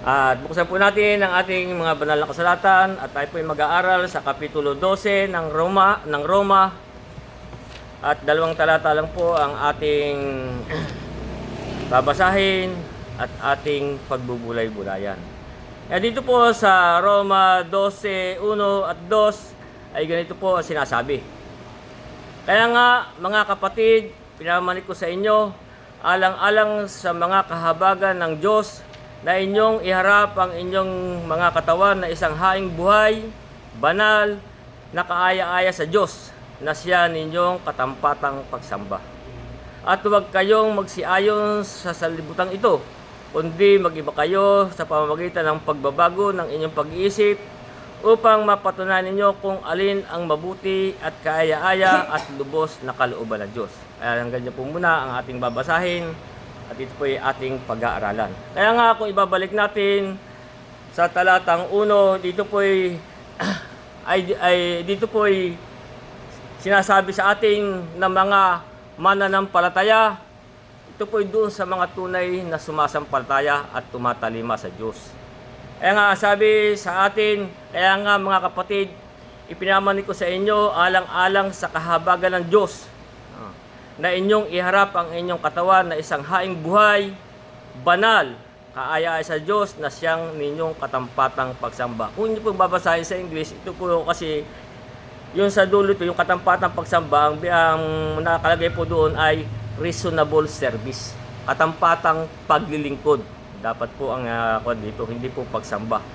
At buksan po natin ang ating mga banal na kasulatan at tayo po ay mag-aaral sa Kapitulo 12 ng Roma at dalawang talata lang po ang ating babasahin at ating pagbubulay-bulayan. Dito po sa Roma 12:1 at 2 ay ganito po ang sinasabi. Kaya nga mga kapatid, pinamanik ko sa inyo, alang-alang sa mga kahabagan ng Diyos, na inyong iharap ang inyong mga katawan na isang haing buhay, banal, nakaaya-aya sa Diyos, na siya ninyong katampatang pagsamba. At huwag kayong magsiayon sa sanlibutan ito, kundi mag-iba kayo sa pamamagitan ng pagbabago ng inyong pag-iisip, upang mapatunayan ninyo kung alin ang mabuti at kaaya-aya at lubos na kalooban ng Diyos. Kaya hanggang dyan po muna ang ating babasahin. At ito po ay ating pag-aaralan. Kaya nga kung ibabalik natin sa talatang 1, dito po ay sinasabi sa ating na mga mananampalataya, ito po ay doon sa mga tunay na sumasampalataya at tumatalima sa Diyos. Kaya nga sabi sa atin, kaya nga mga kapatid, ipinamanik ko sa inyo alang-alang sa kahabagan ng Diyos, na inyong iharap ang inyong katawan na isang haing buhay, banal, kaaya-aya sa Diyos, na siyang ninyong katampatang pagsamba. Kung hindi po babasahin sa English, ito po kasi yung sa dulo po, yung katampatang pagsamba, ang nakalagay po doon ay reasonable service, katampatang paglilingkod. Dapat po ang dito, hindi po pagsamba.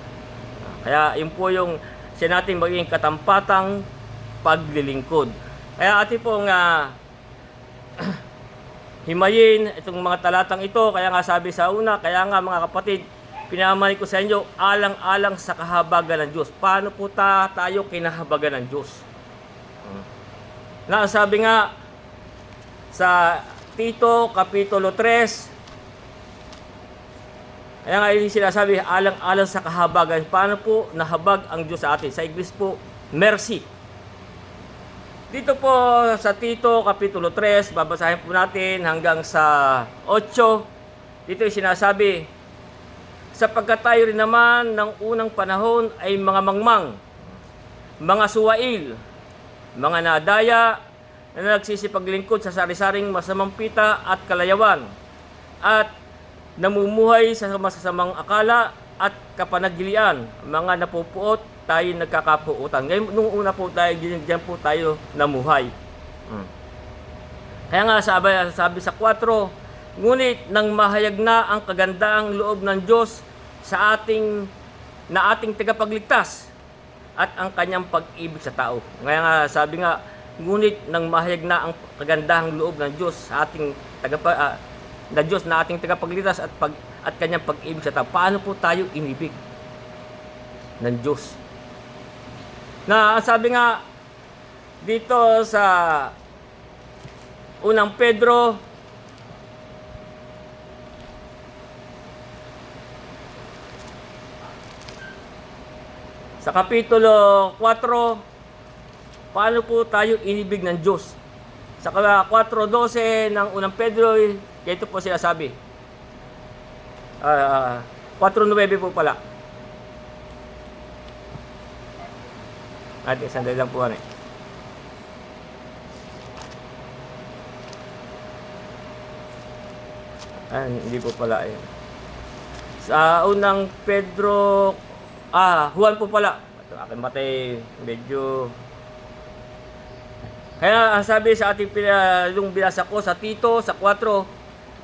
Kaya yun po yung siya natin maging katampatang paglilingkod. Kaya atin pong himayin itong mga talatang ito. Kaya nga sabi sa una, kaya nga mga kapatid, pinamahal ko sa inyo alang-alang sa kahabagan ng Diyos. Paano po tayo kinahabagan ng Diyos? Na sabi nga sa Tito Kapitulo 3, kaya nga yung sinasabi alang-alang sa kahabagan. Paano po nahabag ang Diyos sa atin? Sa English po, mercy. Dito po sa Tito Kapitulo 3, babasahin po natin hanggang sa 8. Dito yung sinasabi, sapagkat tayo rin naman ng unang panahon ay mga mangmang, mga suwail, mga nadaya, na nagsisipaglingkod sa sari-saring masamang pita at kalayawan, at namumuhay sa masasamang akala at kapanagilian, mga napupuot, tayo nagkakapuutan. Ngayon, nung una po tayo, diyan po tayo namuhay. Kaya nga sabi sa 4, ngunit nang mahayag na ang kagandaang loob ng Diyos sa ating tagapagligtas at ang kanyang pag-ibig sa tao. Kaya nga sabi nga, ngunit nang mahayag na ang kagandahang loob ng Diyos sa ating tagapagligtas at kanyang pag-ibig sa tao. Paano po tayo inibig ng Diyos? Na sabi nga dito sa unang Pedro sa Kapitulo 4, paano po tayo inibig ng Diyos? Sa 4:12 ng unang Pedro, ito po sinasabi. 4:9 po pala. Sandali lang po. Hindi po pala. Sa unang Pedro, Juan po pala. Ito, aking matay, medyo. Kaya sabi sa ating yung binasa ko sa Tito, sa 4,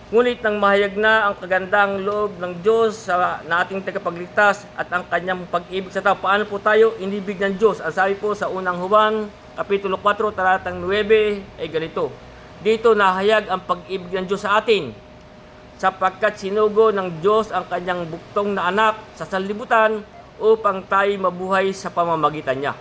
ngunit nang mahayag na ang kagandang loob ng Diyos na ating tagapagligtas at ang kanyang pag-ibig sa tao. Paano po tayo inibig ng Diyos? Ang sabi po sa unang Juan, Kapitulo 4, talatang 9, ay ganito. Dito nahayag ang pag-ibig ng Diyos sa atin, sapagkat sinugo ng Diyos ang kanyang buktong na anak sa sanlibutan upang tayo mabuhay sa pamamagitan niya.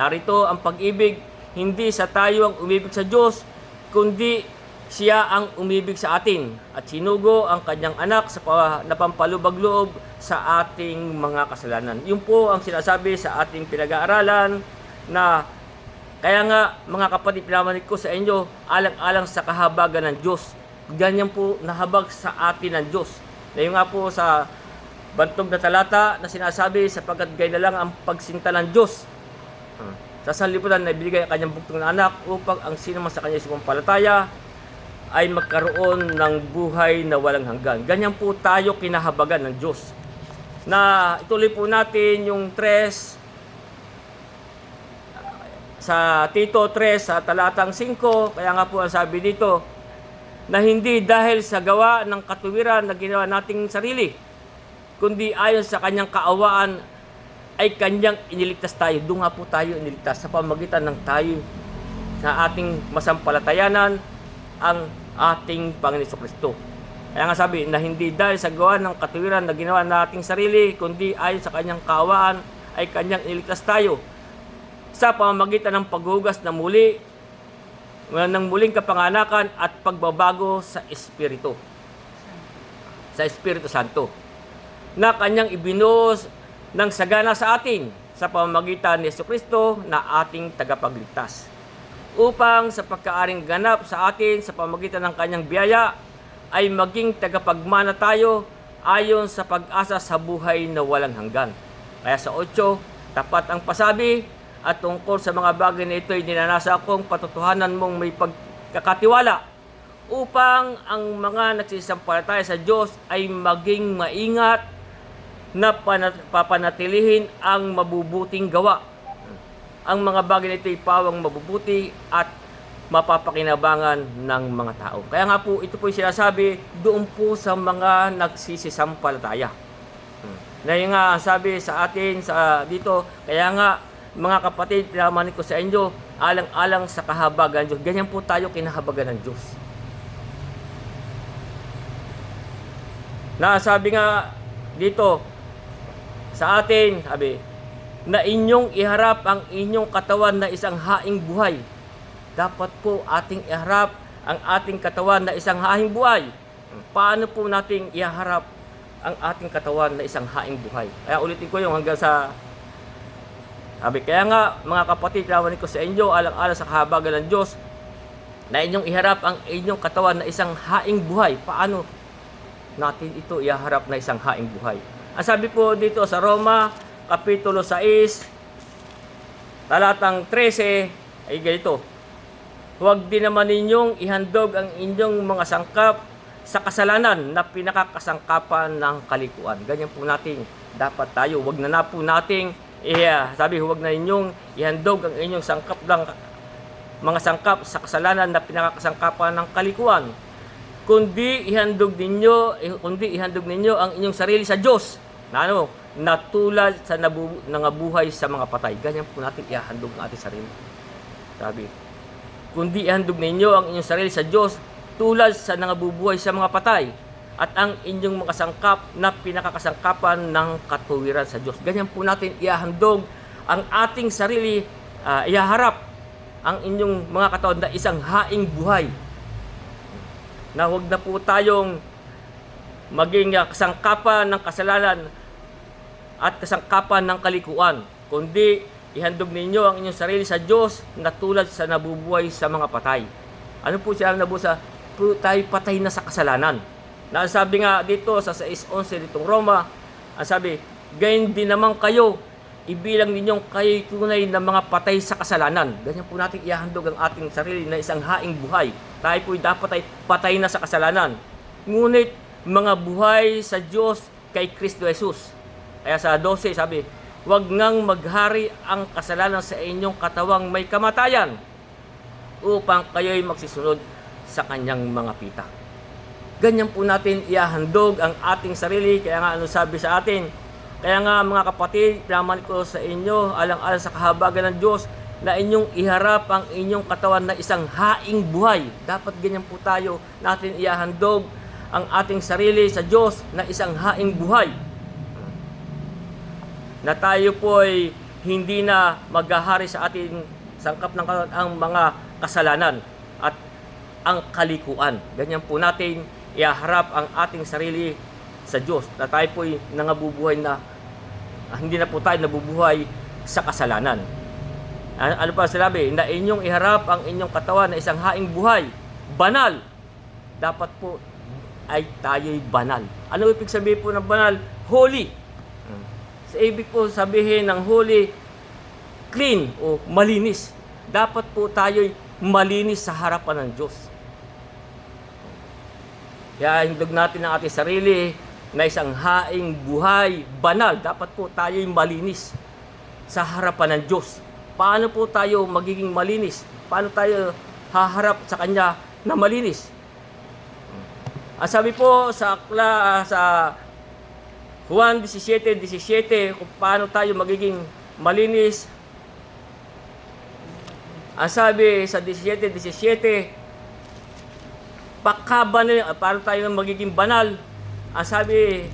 Narito ang pag-ibig, hindi sa tayo ang umibig sa Diyos, kundi siya ang umibig sa atin at sinugo ang kanyang anak sa napampalubag-loob sa ating mga kasalanan. Yun po ang sinasabi sa ating pinag-aaralan na kaya nga mga kapatid, pinamanik ko sa inyo alang-alang sa kahabagan ng Diyos. Ganyan po nahabag sa atin ng Diyos. Ngayon nga po sa bantog na talata na sinasabi, sapagkat gayon na lang ang pagsinta ng Diyos sa sanlibutan na ibigay ang kanyang buktong na anak upang ang sino man sa kanya sumampalataya ay magkaroon ng buhay na walang hanggan. Ganyan po tayo kinahabagan ng Diyos. Na ituloy po natin yung 3 sa Tito 3 sa talatang 5, kaya nga po ang sabi dito, na hindi dahil sa gawa ng katuwiran na ginawa nating sarili, kundi ayon sa kanyang kaawaan ay kanyang iniligtas tayo. Doon nga po tayo iniligtas sa pamamagitan ng tayo sa ating masampalatayanan ang ating Panginoon Jesucristo. Kaya nga sabi na hindi dahil sa gawa ng katuwiran na ginawa nating sarili, kundi ayon sa kanyang kaawaan ay kanyang iniligtas tayo sa pamamagitan ng paghugas na muli ng muling kapanganakan at pagbabago sa Espiritu. Sa Espiritu Santo. Na kanyang ibinuhos ng sagana sa atin sa pamamagitan ni Jesucristo na ating tagapagligtas. Upang sa pagkaaring ganap sa atin sa pamamagitan ng kanyang biyaya ay maging tagapagmana tayo ayon sa pag-asa sa buhay na walang hanggan. Kaya sa 8, tapat ang pasabi at tungkol sa mga bagay na ito ay dinanasa akong patotohanan mong may pagkakatiwala upang ang mga nagsisampalataya sa Diyos ay maging maingat na papanatilihin ang mabubuting gawa. Ang mga bagay na ito ay pawang mabubuti at mapapakinabangan ng mga tao. Kaya nga po, ito po yung sinasabi doon po sa mga nagsisisampalataya. Na yung nga sabi sa atin dito, kaya nga mga kapatid, pinamanin ko sa inyo, alang-alang sa kahabagan ng Diyos. Ganyan po tayo kinahabagan ng Diyos. Nasabi nga dito sa atin, sabi, na inyong iharap ang inyong katawan na isang haing buhay. Dapat po ating iharap ang ating katawan na isang haing buhay. Paano po nating iharap ang ating katawan na isang haing buhay? Kaya ulitin ko yung hanggang sa sabi, kaya nga mga kapatid, pinawanin ko sa inyo, alang-alang sa kahabagan ng Diyos, na inyong iharap ang inyong katawan na isang haing buhay. Paano natin ito iharap na isang haing buhay? Ang sabi po dito sa Roma, Kapitulo 6, talatang 13, ay ganito, huwag din naman ninyong ihandog ang inyong mga sangkap sa kasalanan na pinakakasangkapan ng kalikuan. Ganyan po natin dapat tayo. Huwag na po nating sabi, huwag na ninyong ihandog ang inyong sangkap ng mga sangkap sa kasalanan na pinakakasangkapan ng kalikuan. Kundi ihandog ninyo ang inyong sarili sa Diyos. Na tulad sa nangabuhay sa mga patay. Ganyan po natin ihandog ang ating sarili. Sabi, kundi ihandog ninyo ang inyong sarili sa Diyos tulad sa nangabubuhay sa mga patay at ang inyong mga sangkap na pinakakasangkapan ng katuwiran sa Diyos. Ganyan po natin ihahandog ang ating sarili, ihaharap ang inyong mga katawan na isang haing buhay. Na huwag na po tayong maging kasangkapan ng kasalanan at kasangkapan ng kalikuan, kundi ihandog ninyo ang inyong sarili sa Diyos na tulad sa nabubuhay sa mga patay. Ano po siya nabusa? Tayo patay na sa kasalanan. Na sabi nga dito sa 6:11 ditong Roma, ang sabi, gayon din naman kayo, ibilang ninyong kayo tunay na mga patay sa kasalanan. Ganyan po natin ihahandog ang ating sarili na isang haing buhay. Tayo po dapat ay patay na sa kasalanan. Ngunit mga buhay sa Diyos kay Kristo Jesus. Kaya sa 12 sabi, huwag ngang maghari ang kasalanan sa inyong katawang may kamatayan upang kayo'y magsisunod sa kanyang mga pita. Ganyan po natin ihahandog ang ating sarili. Kaya nga ano sabi sa atin? Kaya nga mga kapatid, pinaman ko sa inyo, alang-alang sa kahabagan ng Diyos, na inyong iharap ang inyong katawan na isang haing buhay. Dapat ganyan po tayo natin ihahandog ang ating sarili sa Diyos na isang haing buhay. Na tayo po ay hindi na maghahari sa ating sangkap ng ang mga kasalanan at ang kalikuan. Ganyan po natin iharap ang ating sarili sa Diyos na tayo po ay nangabubuhay na hindi na po tayo nabubuhay sa kasalanan. Ano pa sinabi? Na inyong iharap ang inyong katawan na isang haing buhay, banal. Dapat po ay tayo'y banal. Ano ibig sabihin po ng banal? Holy. Sa ibig po sabihin ng holy, clean o malinis. Dapat po tayo'y malinis sa harapan ng Diyos. Kaya hindog natin ang ating sarili na isang haing buhay, banal. Dapat po tayo'y malinis sa harapan ng Diyos. Paano po tayo magiging malinis? Paano tayo haharap sa Kanya na malinis? Ang sabi po sa Juan 17:17 kung paano tayo magiging malinis. Ang sabi sa 17:17, paano tayo magiging banal? Ang sabi,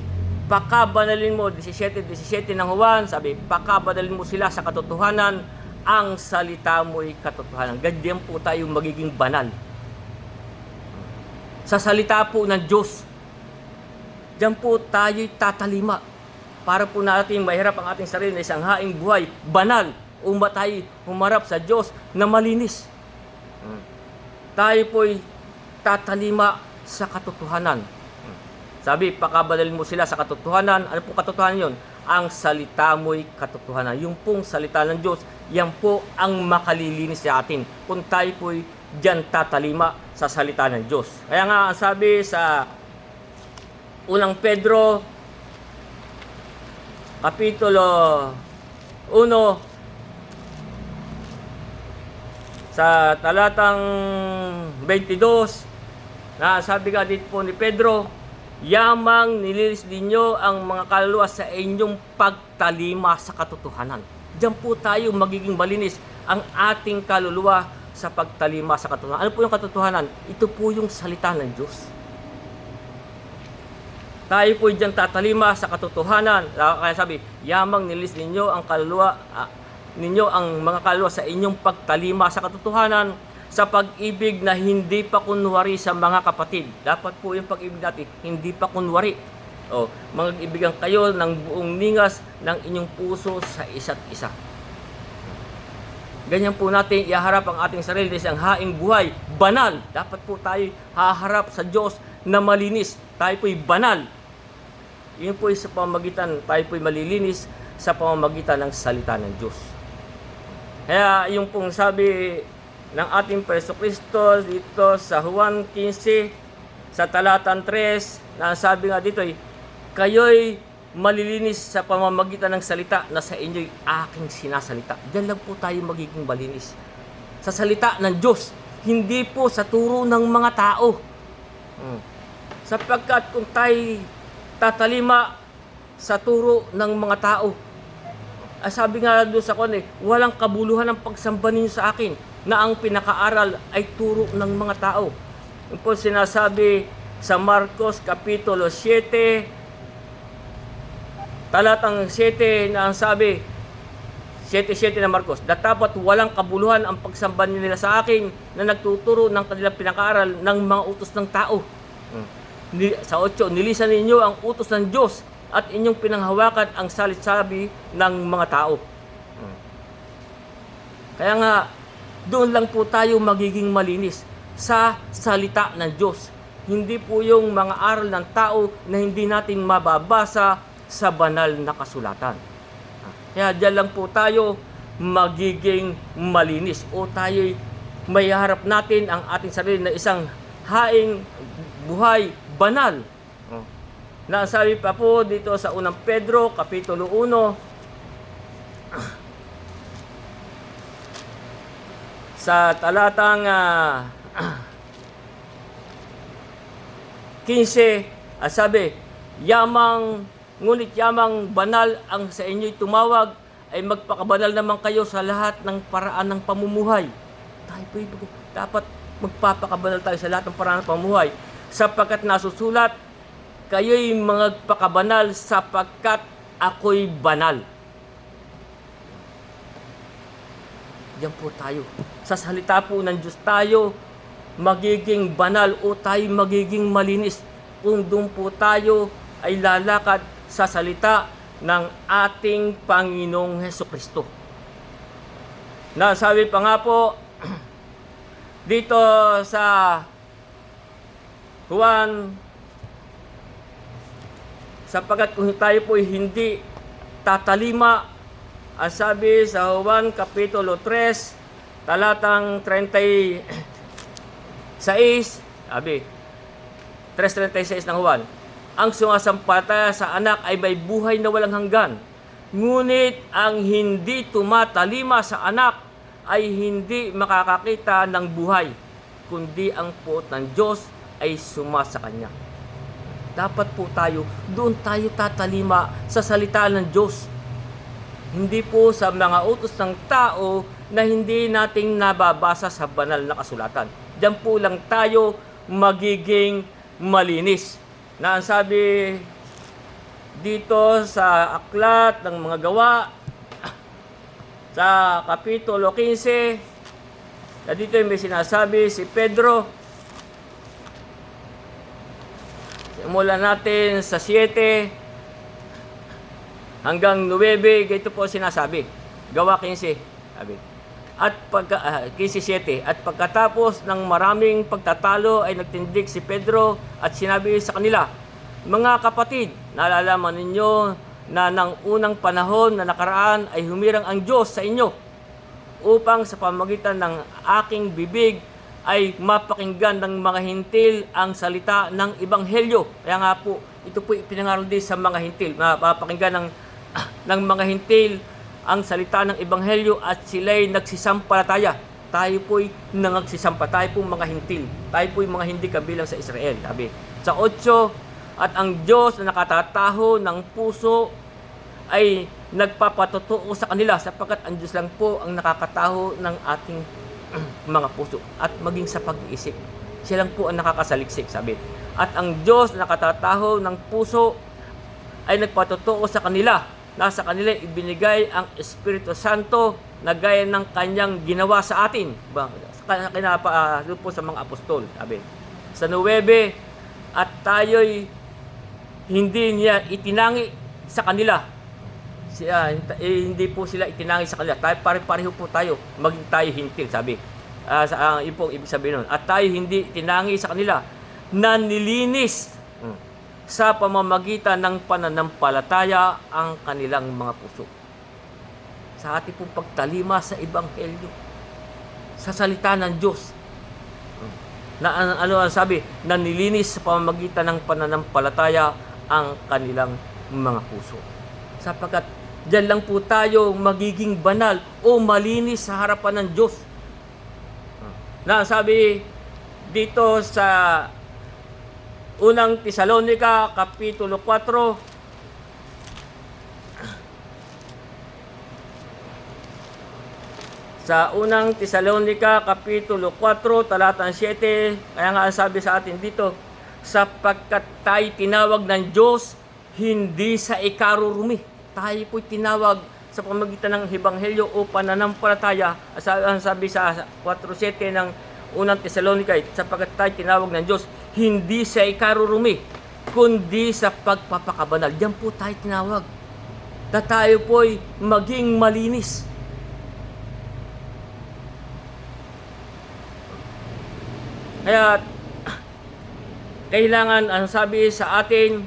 pakabanalin mo, 17:17 ng Juan, sabi, pakabanalin mo sila sa katotohanan, ang salita mo'y katotohanan. Ganyan po tayo magiging banal. Sa salita po ng Diyos, diyan po tayo'y tatalima para po natin mahirap ang ating sarili na isang haing buhay, banal, tayo humarap sa Diyos na malinis. Tayo po'y tatalima sa katotohanan. Sabi, pakabanalin mo sila sa katotohanan. Ano po katotohanan yun? Ang salita mo'y katotohanan. Yung pong salita ng Diyos, yan po ang makalilinis sa atin. Kung tayo po'y diyan tatalima sa salita ng Diyos. Kaya nga, ang sabi sa unang Pedro, Kapitulo 1, sa talatang 22, na sabi nga dito po ni Pedro, yamang nililis ninyo ang mga kaluluwa sa inyong pagtalima sa katotohanan. Diyan po tayo magiging malinis ang ating kaluluwa sa pagtalima sa katotohanan. Ano po yung katotohanan? Ito po yung salita ng Diyos. Tayo po diyan tatalima sa katotohanan. Kaya sabi, yamang nililis ninyo ang kaluluwa ang mga kaluluwa sa inyong pagtalima sa katotohanan, sa pag-ibig na hindi pa kunwari sa mga kapatid. Dapat po yung pag-ibig natin, hindi pa kunwari. Mag-ibigan kayo ng buong ningas ng inyong puso sa isa't isa. Ganyan po natin iharap ang ating sarili sa isang haing buhay, banal. Dapat po tayo haharap sa Diyos na malinis. Tayo po'y banal. Yun po'y sa pamamagitan, tayo po'y malilinis sa pamamagitan ng salita ng Diyos. Kaya yung pong sabi ng ating Preso Kristo dito sa Juan 15 sa talatang 3, na sabi nga dito ay, kayo'y malilinis sa pamamagitan ng salita na sa inyo'y aking sinasalita. Diyan lang po tayo magiging malinis. Sa salita ng Diyos, hindi po sa turo ng mga tao. Sapagkat kung tayo tatalima sa turo ng mga tao, sabi nga doon sa walang kabuluhan ang pagsamba ninyo sa akin, na ang pinakaaral ay turo ng mga tao. Yung po sinasabi sa Marcos Kapitulo 7, talatang 7, na ang sabi, 7:7 na Marcos, datapat walang kabuluhan ang pagsamba nila sa akin na nagtuturo ng kanilang pinakaaral ng mga utos ng tao. Sa 8, nilisan ninyo ang utos ng Diyos at inyong pinanghawakan ang salit-sabi ng mga tao. Kaya nga, doon lang po tayo magiging malinis sa salita ng Diyos. Hindi po yung mga aral ng tao na hindi natin mababasa sa banal na kasulatan. Kaya diyan lang po tayo magiging malinis o tayo'y may harap natin ang ating sarili na isang haing buhay banal. Na sabi pa po dito sa unang Pedro, Kapitulo 1, sa talatang 15, sabi, ngunit yamang banal ang sa inyo'y tumawag, ay magpakabanal naman kayo sa lahat ng paraan ng pamumuhay. Tayo po dapat magpapakabanal tayo sa lahat ng paraan ng pamumuhay, sapagkat nasusulat, kayo'y magpakabanal sapagkat ako'y banal. Diyan po tayo. Sa salita po ng Diyos tayo magiging banal o tayo magiging malinis kung doon po tayo ay lalakad sa salita ng ating Panginoong Hesukristo. Nasabi pa nga po dito sa Juan Sapagkat kung tayo po hindi tatalima, ang sabi sa Juan Kapitulo 3, talatang 36, sabi, 3:36 ng Juan, ang sumasampalataya sa anak ay may buhay na walang hanggan. Ngunit ang hindi tumatalima sa anak ay hindi makakakita ng buhay, kundi ang puot ng Diyos ay sumasa kanya. Dapat po tayo, doon tayo tatalima sa salita ng Diyos. Hindi po sa mga utos ng tao na hindi nating nababasa sa banal na kasulatan. Diyan po lang tayo magiging malinis. Na ang sabi dito sa aklat ng mga gawa, sa Kapitulo 15, na dito may sinasabi si Pedro. Simulan natin sa 7 hanggang 9, ito po sinasabi. Gawa 15, sabi. At 15:7, at pagkatapos ng maraming pagtatalo ay nagtindig si Pedro at sinabi sa kanila, mga kapatid, nalalaman ninyo na ng unang panahon na nakaraan ay humirang ang Diyos sa inyo upang sa pamamagitan ng aking bibig ay mapakinggan ng mga hintil ang salita ng Ebanghelyo. Kaya nga po, ito po ipinangaral din sa mga hintil. Mapakinggan ng mga hintil ang salita ng Ebanghelyo at sila'y nagsisampalataya. Tayo po'y tayo po mga hintil. Tayo po'y mga hindi kabilang sa Israel. Sabi, sa 8, at ang Diyos na nakatataho ng puso ay nagpapatotoo sa kanila sapagkat ang Diyos lang po ang nakakataho ng ating mga puso at maging sa pag-iisip. Siya lang po ang nakakasaliksik, sabi. At ang Diyos na nakatataho ng puso ay nagpatotoo sa kanila. Nasa kanila ibinigay ang Espiritu Santo na gaya ng kanyang ginawa sa atin. Doon po sa mga apostol, sabi. Sa 9, at tayo'y hindi niya itinangi sa kanila. Hindi po sila itinangi sa kanila. Tayo, pare-pareho po tayo, maging tayo hintil, sabi. Yun po ibig sabihin nun. At tayo hindi itinangi sa kanila na nilinis sa pamamagitan ng pananampalataya ang kanilang mga puso. Sa ating pong pagtalima sa Ebanghelyo, sa salita ng Diyos, na ano ang sabi, na nilinis sa pamamagitan ng pananampalataya ang kanilang mga puso. Sapagkat diyan lang po tayo magiging banal o malinis sa harapan ng Diyos. Na sabi dito sa unang Tesalonica Kapitulo 4, sa unang Tesalonica Kapitulo 4, talatang 7, kaya nga sabi sa atin dito, sapagkat tayo tinawag ng Diyos hindi sa ikarurumi. Tayo po'y tinawag sa pamamagitan ng Ebanghelyo o pananampalataya. Ang sabi sa 4:7 ng unang Tesalonica, sapagkat tayo tinawag ng Diyos hindi sa ikarurumi, kundi sa pagpapakabanal. Diyan po tayo tinawag. Na tayo po'y maging malinis. Kaya kailangan, ang sabi sa atin,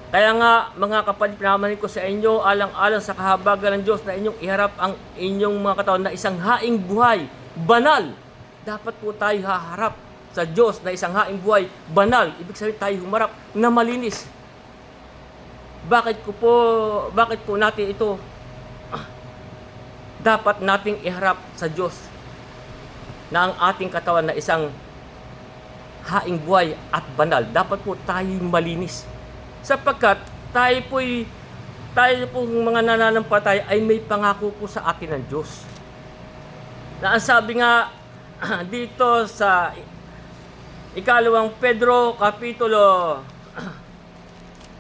kaya nga mga kapatid, pinamanin ko sa inyo alang-alang sa kahabagan ng Diyos na inyong iharap ang inyong mga katawan na isang haing buhay, banal. Dapat po tayo haharap sa Diyos na isang haing buhay, banal. Ibig sabihin tayo humarap na malinis. Bakit po natin ito dapat nating iharap sa Diyos na ang ating katawan na isang haing buhay at banal? Dapat po tayo malinis. Sapagkat tayo pong mga nananampalataya ay may pangako po sa atin ng Diyos. Na ang sabi nga dito sa ikalawang Pedro Kapitulo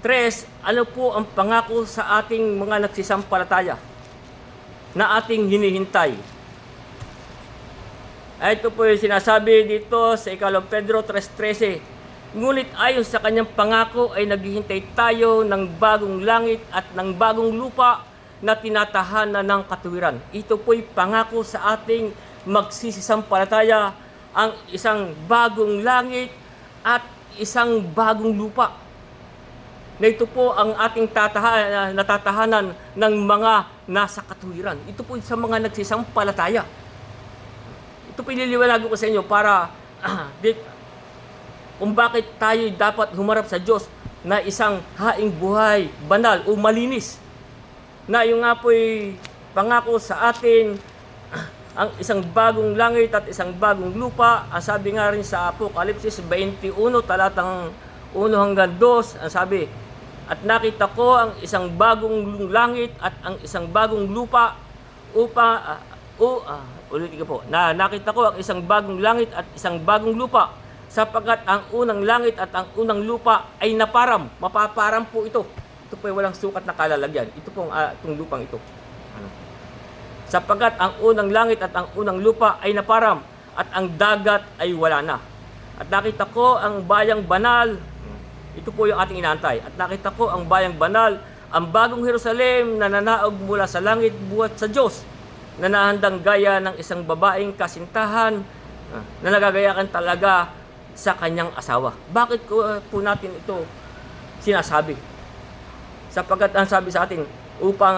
3, ano po ang pangako sa ating mga nagsisampalataya na ating hinihintay? Ito po yung sinasabi dito sa ikalawang Pedro 3:13. Ngunit ayon sa kanyang pangako ay naghihintay tayo ng bagong langit at ng bagong lupa na tinatahanan ng katuwiran. Ito po'y pangako sa ating magsisisampalataya, ang isang bagong langit at isang bagong lupa. na ito po ang ating natatahanan ng mga nasa katuwiran. Ito po sa mga nagsisampalataya. Ito po ililiwanag ko sa inyo para kung bakit tayo dapat humarap sa Diyos na isang haing buhay, banal o malinis. Na yung nga po'y pangako sa atin ang isang bagong langit at isang bagong lupa. Ang sabi nga rin sa Apokalipsis 21, talatang 1 hanggang 2, ang sabi, at nakita ko ang isang bagong langit at ang isang bagong lupa ulitin ko po, na nakita ko ang isang bagong langit at isang bagong lupa, sapagkat ang unang langit at ang unang lupa ay naparam. Mapaparam po ito. Ito po ay walang sukat na kalalagyan. Ito po itong lupang ito. Sapagkat ang unang langit at ang unang lupa ay naparam at ang dagat ay wala na. At nakita ko ang bayang banal. Ito po yung ating inaantay. At nakita ko ang bayang banal, ang bagong Jerusalem na nanaog mula sa langit buhat sa Diyos, na nahandang gaya ng isang babaeng kasintahan na nagagayakan talaga sa kanyang asawa. Bakit po natin ito sinasabi? Sapagkat ang sabi sa atin, upang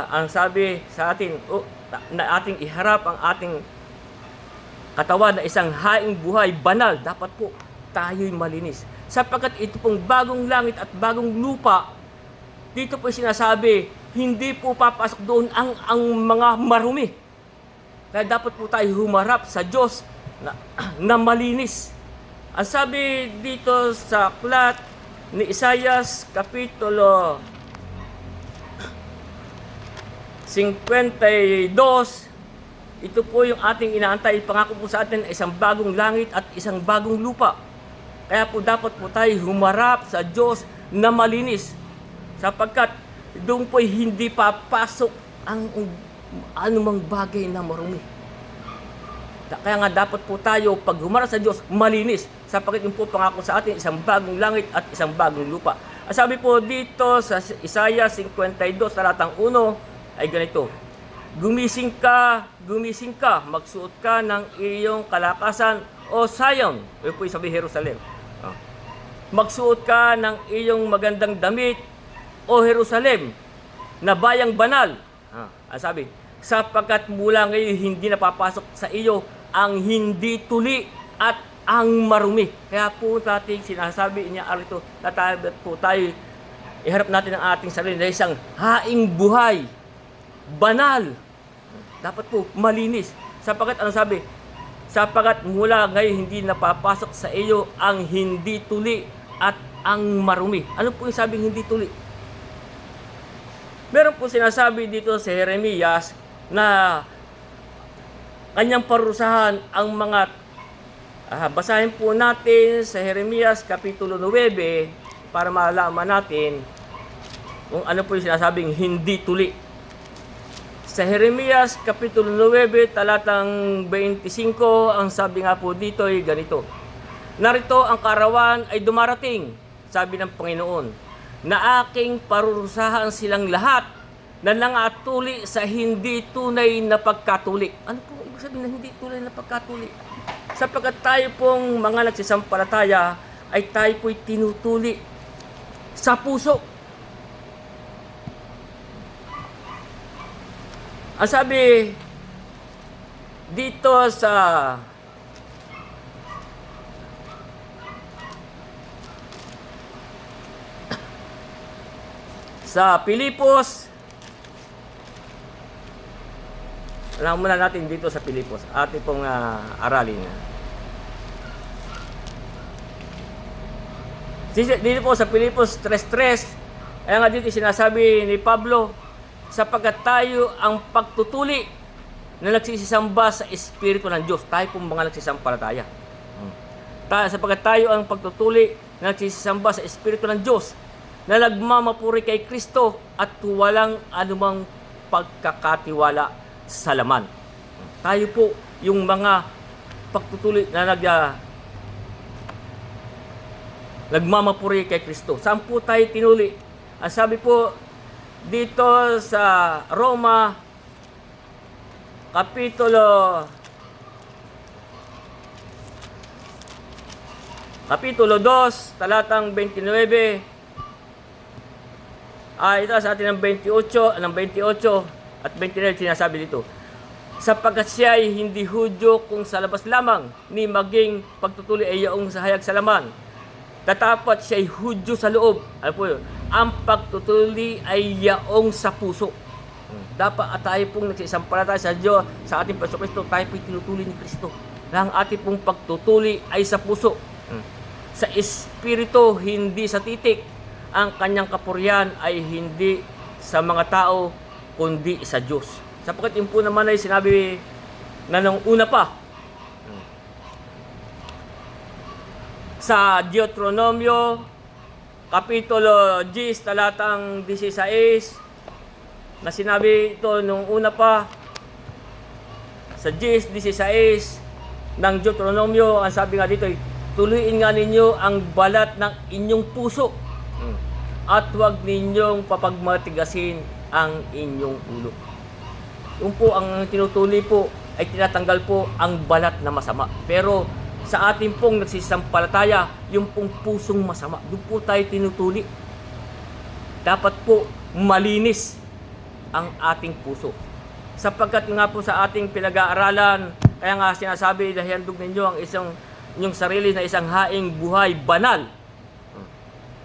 ang sabi sa atin na ating iharap ang ating katawan na isang haing buhay banal, dapat po tayo'y malinis. Sapagkat ito pong bagong langit at bagong lupa, dito po sinasabi, hindi po papasok doon ang mga marumi. Kaya dapat po tayo humarap sa Diyos na malinis. Ang sabi dito sa aklat ni Isaias Kapitulo 52, ito po yung ating inaantay. Pangako po sa atin isang bagong langit at isang bagong lupa. Kaya po dapat po tayo humarap sa Diyos na malinis. Sapagkat doon po'y hindi papasok ang anumang bagay na marumi. Kaya nga dapat po tayo pag humarap sa Diyos malinis. Sapagkat yung po pangako sa atin isang bagong langit at isang bagong lupa. Ang sabi po dito sa Isaiah 52, talatang 1 ay ganito. Gumising ka, magsuot ka ng iyong kalakasan o Zion. Ito po yung sabi Jerusalem. Magsuot ka ng iyong magandang damit o Jerusalem na bayang banal. Ang sabi, sapagkat mula ngayon hindi napapasok sa iyo ang hindi tuli at ang marumi. Kaya po natin sinasabi niya arito na po tayo iharap natin ang ating sarili na isang haing buhay, banal. Dapat po malinis. Sapagkat ano sabi? Sapagkat mula ngayon hindi napapasok sa iyo ang hindi tuli at ang marumi. Ano po yung sabing hindi tuli? Meron po sinasabi dito sa Jeremias na kanyang parusahan ang mga basahin po natin sa Jeremias Kapitulo 9 para malaman natin kung ano po yung sinasabing hindi tuli. Sa Jeremias Kapitulo 9 talatang 25, ang sabi nga po dito ay ganito. Narito ang karawan ay dumarating, sabi ng Panginoon, na aking parurusahan silang lahat na nangatuli sa hindi tunay na pagkatuli. Ano po ibig sabihin na hindi tunay na pagkatuli? Sapagkat tayo pong mga nagsisampalataya ay tayo po'y tinutuli sa puso. Ang sabi dito sa Pilipos, alam muna natin dito sa Pilipos, ating pong aralin. Dito po sa Pilipos 3:3, ayan nga dito sinasabi ni Pablo, sapagkat tayo ang pagtutuli na nagsisisamba sa Espiritu ng Diyos. Tayo pong mga nagsisampalataya. Sapagkat tayo ang pagtutuli na nagsisisamba sa Espiritu ng Diyos, na nagmamapuri kay Kristo at walang anumang pagkakatiwala sa laman. Tayo po yung mga pagtutuli na nagmamapuri kay Kristo. Saan po tayo tinuli? Ang sabi po dito sa Roma Kapitulo 2, talatang 29, Ito sa atin ng 28 at 29 sinasabi dito. Sapagkat siya ay hindi Hudyo kung sa labas lamang, ni maging pagtutuli ay yaong sa hayag sa laman. Tatapat siya ay Hudyo sa loob. Ano po yun? Ang pagtutuli ay yaong sa puso. Dapat at tayo pong nagsisampalataya sa Diyos, sa ating Panginoon Kristo, tayo po'y tinutuli ni Kristo. Na ang ating pong pagtutuli ay sa puso. Sa Espiritu, hindi sa titik. Ang kanyang kapurihan ay hindi sa mga tao, kundi sa Diyos. Sapagkat yun po naman ay sinabi na nung una pa. Sa Deuteronomio, Kapitulo 10, talatang 16, na sinabi ito nung una pa. Sa 10:16 ng Deuteronomio, ang sabi nga dito ay, tuloyin nga ninyo ang balat ng inyong puso at huwag ninyong papagmatigasin ang inyong ulo. Yung po ang tinutuli po ay tinatanggal po ang balat na masama. Pero sa ating pong nagsisampalataya, yung pong pusong masama, doon po tayo tinutuli. Dapat po malinis ang ating puso. Sapagkat nga po sa ating pinag-aaralan, kaya nga sinasabi, handog ninyo ang inyong sarili na isang haing buhay banal.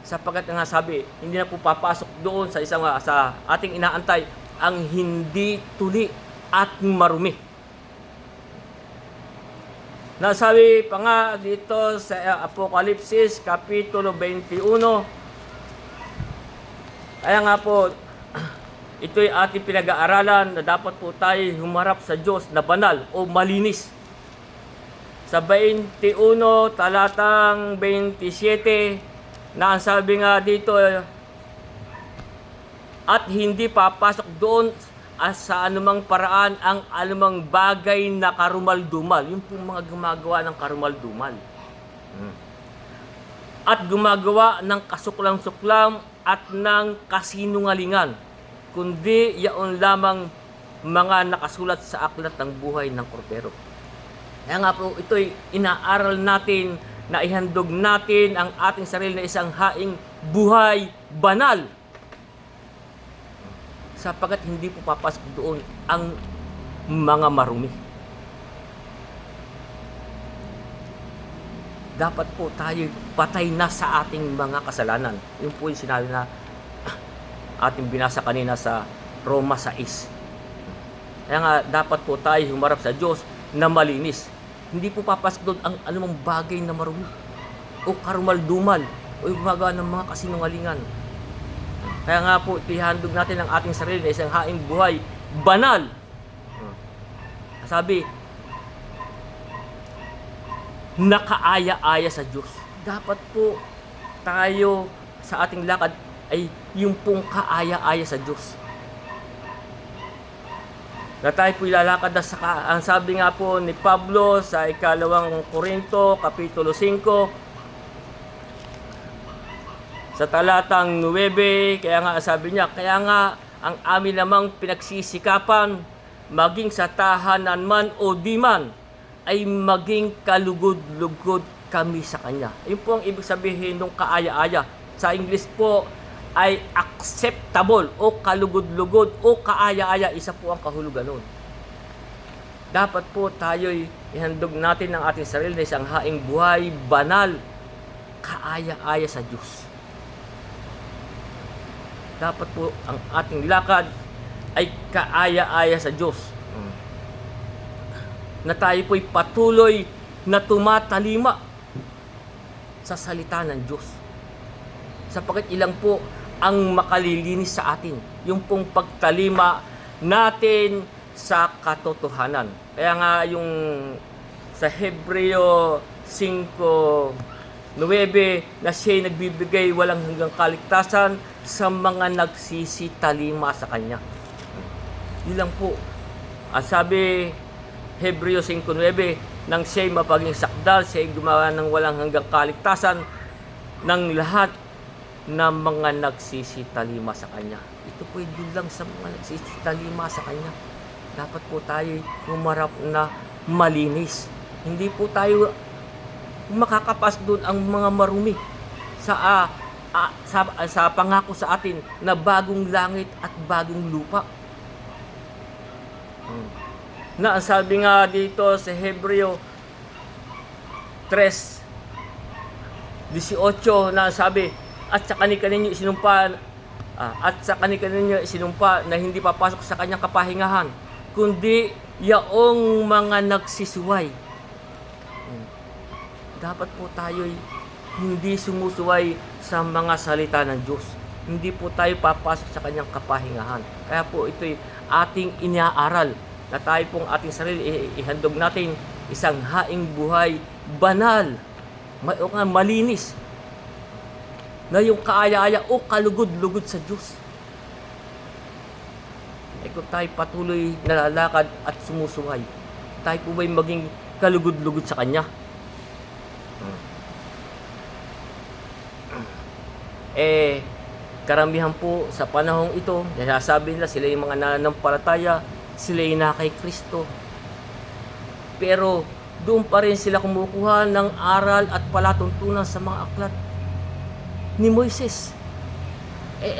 Sapagkat nga sabi, hindi na po papasok doon sa sa ating inaantay ang hindi tuli at marumi. Nasabi pa nga dito sa Apokalipsis Kapitulo 21. Kaya nga po, ito'y ating pinag-aaralan na dapat po tayo humarap sa Diyos na banal o malinis. Sa 21 talatang 27, na ang sabi nga dito, at hindi papasok doon sa anumang paraan ang anumang bagay na karumal-dumal. Yung pong mga gumagawa ng karumal-dumal. At gumagawa ng kasuklam-suklam at ng kasinungalingan, kundi yaon lamang mga nakasulat sa aklat ng buhay ng Kordero. Kaya nga po, ito'y inaaral natin na ihandog natin ang ating sarili na isang haing buhay banal. Sapagkat hindi po papasok doon ang mga marumi. Dapat po tayo patay na sa ating mga kasalanan. Yun po yung sinabi na ating binasa kanina sa Roma 6. Kaya nga dapat po tayo humarap sa Diyos na malinis. Hindi po papasok doon ang anumang bagay na marumi o karumal-dumal o gumagawa ng mga kasinungalingan. Kaya nga po, ihandog natin ang ating sarili na isang haing buhay banal. Sabi, nakaaya-aya sa Diyos. Dapat po tayo sa ating lakad ay yung pong kaaya-aya sa Diyos. Na tayo po ilalakad na ang sabi nga po ni Pablo sa 2 Korinto, Kapitulo 5, sa talatang 9, kaya nga sabi niya, kaya nga ang amin namang pinagsisikapan, maging sa tahanan man o di man, ay maging kalugod-lugod kami sa Kanya. Yun po ang ibig sabihin ng kaaya-aya. Sa English po, ay acceptable o kalugod-lugod o kaaya-aya, isa po ang kahulugan nun. Dapat po tayo'y ihandog natin ang ating sarili na isang haing buhay banal, kaaya-aya sa Diyos. Dapat po ang ating lakad ay kaaya-aya sa Diyos. Na tayo po'y patuloy na tumatalima sa salita ng Diyos. Sapagkat ilang po ang makalilinis sa atin, yung pong pagtalima natin sa katotohanan. Kaya nga yung sa Hebreo 5:9 na siya'y nagbibigay walang hanggang kaligtasan sa mga nagsisitalima sa Kanya. Yun lang po. Sabi Hebreo 5:9, nang siya'y mapaging sakdal, siya'y gumawa ng walang hanggang kaligtasan ng lahat na mga nagsisitalima sa Kanya. Ito po yung lang sa mga nagsisitalima sa Kanya. Dapat po tayo humarap na malinis. Hindi po tayo makakapas doon ang mga marumi sa sa pangako sa atin na bagong langit at bagong lupa. Na ang sabi nga dito sa Hebreo 3:18 na sabi, at sa kani-kaninyo isinumpa na hindi papasok sa kanyang kapahingahan, kundi yaong mga nagsisuway. Dapat po tayo'y hindi sumusuway sa mga salita ng Diyos. Hindi po tayo papasok sa kanyang kapahingahan. Kaya po ito'y ating inaaral na tayo pong ating sarili ihandog natin isang haing buhay banal, malinis, na yung kaaya-aya o kalugod-lugod sa Diyos. Kung tayo patuloy nalalakad at sumusuway, tayo po ba'y maging kalugod-lugod sa Kanya? Karamihan po sa panahong ito, nasasabi nila sila yung mga nananampalataya, sila yung na kay Kristo. Pero doon pa rin sila kumukuha ng aral at palatuntunan sa mga aklat ni Moises.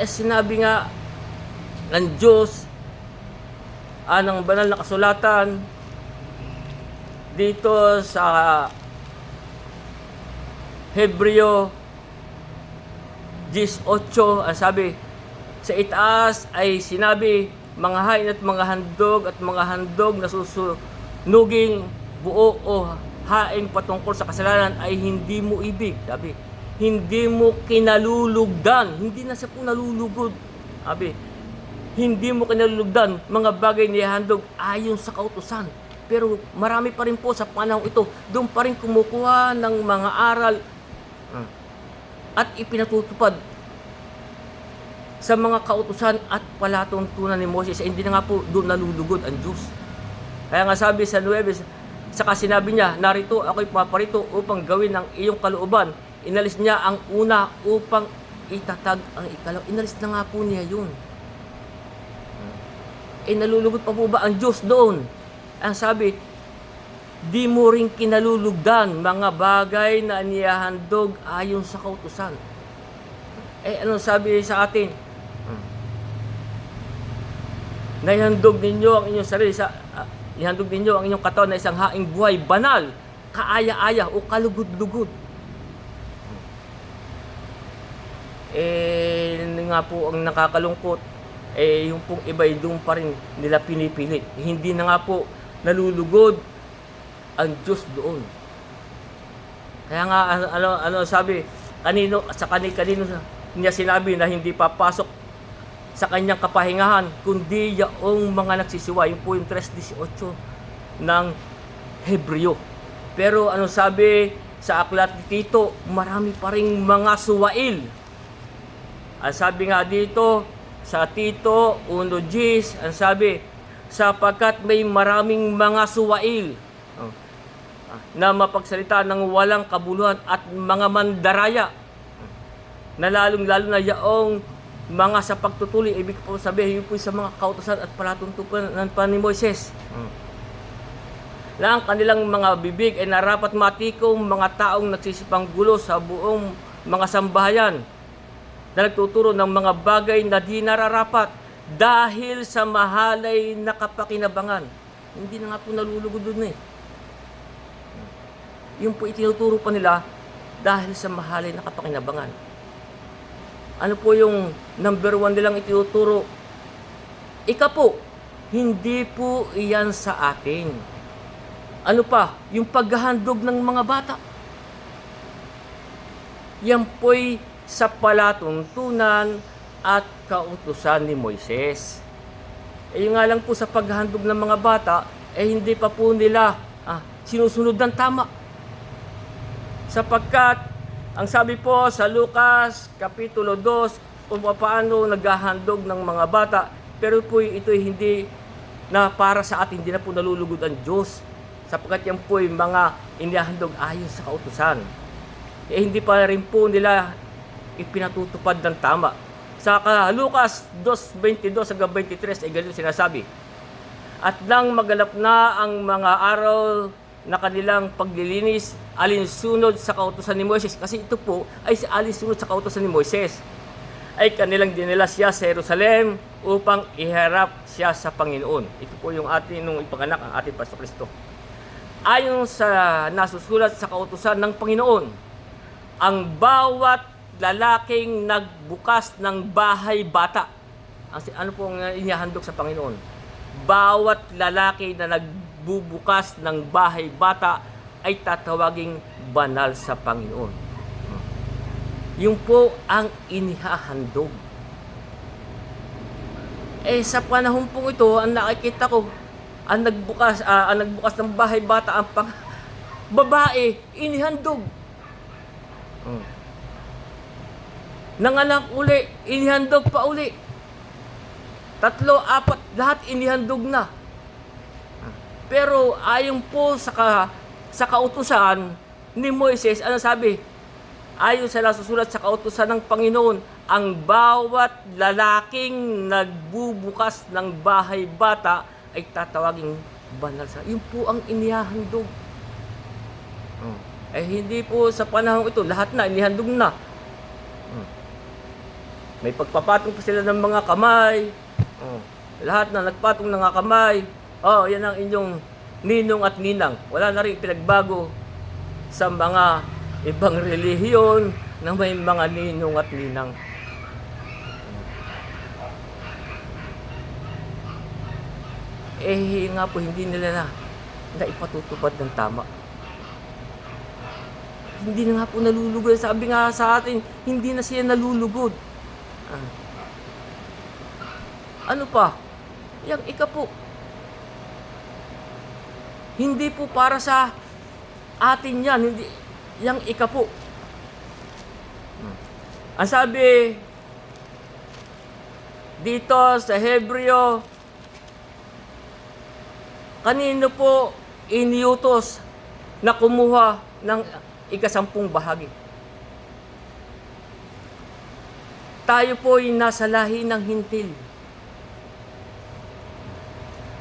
Sinabi nga ng Diyos, ng banal na kasulatan dito sa Hebreo 18, ang sabi, sa itaas ay sinabi, mga hain at mga handog na susunuging buo o haing patungkol sa kasalanan ay hindi mo ibig. Sabi, hindi mo kinalulugdan. Hindi na siya po nalulugod. Sabi, hindi mo kinalulugdan mga bagay na ihandog ayon sa kautusan. Pero marami pa rin po sa panahon ito, doon pa rin kumukuha ng mga aral at ipinatutupad sa mga kautusan at palatuntunan ni Moses. Hindi na nga po doon nalulugod ang Diyos. Kaya nga sabi sa 9, saka sinabi niya, narito ako'y paparito upang gawin ang iyong kalooban. Inalis niya ang una upang itatag ang ikalaw. Inalis na nga po niya yun. Nalulugod pa po ba ang Diyos doon? Ang sabi, di mo rin kinalulugdan mga bagay na inihahandog ayon sa kautusan. Anong sabi sa atin? Naihandog ninyo ang inyong sarili ihandog ninyo ang inyong katawan na isang haing buhay banal, kaaya-aya o kalugod-lugod. Nga po ang nakakalungkot, yung pong iba doon pa rin nila pinipilit. Hindi na nga po nalulugod ang Diyos doon. Kaya nga ano sabi, kanino niya sinabi na hindi papasok sa kanyang kapahingahan kundi yaong mga nagsisiwa. Yung po yung 3:18 ng Hebreo. Pero ano sabi sa aklat ni Tito, marami pa ring mga suwail. Ang sabi nga dito sa Tito 1:10, ang sabi, sapagkat may maraming mga suwail na mapagsalita ng walang kabuluhan at mga mandaraya, na lalong-lalo na yaong mga sa pagtutuloy, ibig po sabihin, yun po sa mga kautusan at palatuntunan pa ni Moises. Lang kanilang mga bibig ay narapat matikom mga taong nagsisipang gulo sa buong mga sambahayan, na nagtuturo ng mga bagay na di nararapat dahil sa mahalay na kapakinabangan. Hindi na nga po nalulugod doon Yung po itinuturo pa nila dahil sa mahalay na kapakinabangan. Ano po yung number 1 nilang itinuturo? Po, hindi po iyan sa atin. Ano pa? Yung paghahandog ng mga bata. Yan po'y sa palatuntunan at kautusan ni Moises. Yung nga lang po sa paghahandog ng mga bata, hindi pa po nila sinusunod ng tama. Sapagkat, ang sabi po sa Lucas, Kapitulo 2, kung paano naghahandog ng mga bata, pero po ito'y hindi na para sa atin, hindi na po nalulugod ang Diyos. Sapagkat yan po'y mga inihahandog ayon sa kautusan. Hindi pa rin po nila ipinatutupad ng tama. Sa Lucas 2:22-23 ay ganito sinasabi, at nang maganap na ang mga araw na kanilang paglilinis alinsunod sa kautusan ni Moises. Kasi ito po ay alinsunod sa kautusan ni Moises. Ay kanilang dinala siya sa Jerusalem upang iharap siya sa Panginoon. Ito po yung ating nung ipanganak ang ating Panginoon Kristo. Ayon sa nasusulat sa kautusan ng Panginoon, ang bawat lalaking nagbukas ng bahay bata, ano pong inihandog sa Panginoon? Bawat lalaki na nagbubukas ng bahay bata ay tatawaging banal sa Panginoon. Yung po ang inihahandog. Sa panahon po ito, ang nakikita ko, ang nagbukas ng bahay bata, ang babae, inihandog. Nanganak uli, inihandog pa uli. 3, 4, lahat inihandog na. Pero ayon po sa kautusan ni Moises, ano sabi? Ayon sa nasusulat sa kautusan ng Panginoon, ang bawat lalaking nagbubukas ng bahay bata ay tatawaging banal sa. Yun po ang inihahandog. Hindi po sa panahon ito, lahat na, inihandog na. May pagpapatong pa sila ng mga kamay. Lahat na nagpatong ng mga kamay. Yan ang inyong ninong at ninang. Wala na rin pinagbago sa mga ibang relihiyon na may mga ninong at ninang. Nga po, hindi nila na ipatutupad ng tama. Hindi na nga po nalulugod. Sabi nga sa atin, hindi na siya nalulugod. Ano pa? Yang ikapo. Hindi po para sa atin yan. Hindi, yang ikapo. Ang sabi dito sa Hebreo, kanino po iniutos na kumuha ng 10 bahagi? Tayo po ay nasa lahi ng hintil.